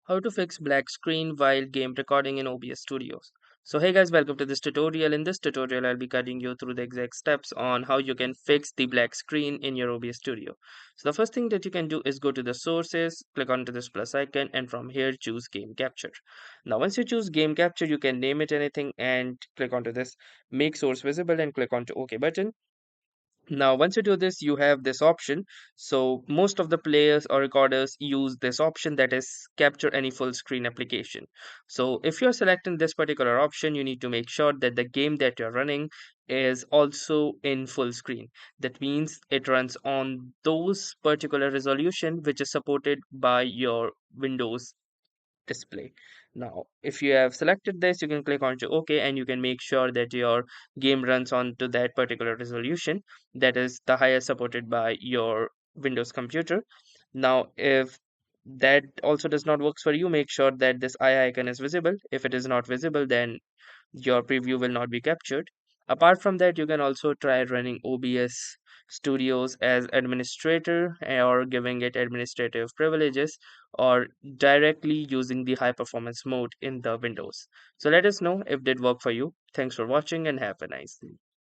How to fix black screen while game recording in OBS Studios. So hey guys, welcome to this tutorial. In this tutorial, I'll be guiding you through the exact steps on how you can fix the black screen in your OBS Studio. So the first thing that you can do is go to the sources, click onto this plus icon, and from here choose Game Capture. Now once you choose Game Capture, you can name it anything and click onto this make source visible and click onto OK button. Now, once you do this, you have this option. So most of the players or recorders use this option, that is capture any full screen application. So if you're selecting this particular option, you need to make sure that the game that you're running is also in full screen. That means it runs on those particular resolution which is supported by your Windows display. Now, if you have selected this, you can click on to OK and you can make sure that your game runs on to that particular resolution that is the highest supported by your Windows computer. Now, if that also does not work for you, make sure that this eye icon is visible. If it is not visible, then your preview will not be captured. Apart from that, you can also try running OBS Studios as administrator or giving it administrative privileges or directly using the high performance mode in the Windows. So let us know if it did work for you. Thanks for watching and have a nice day.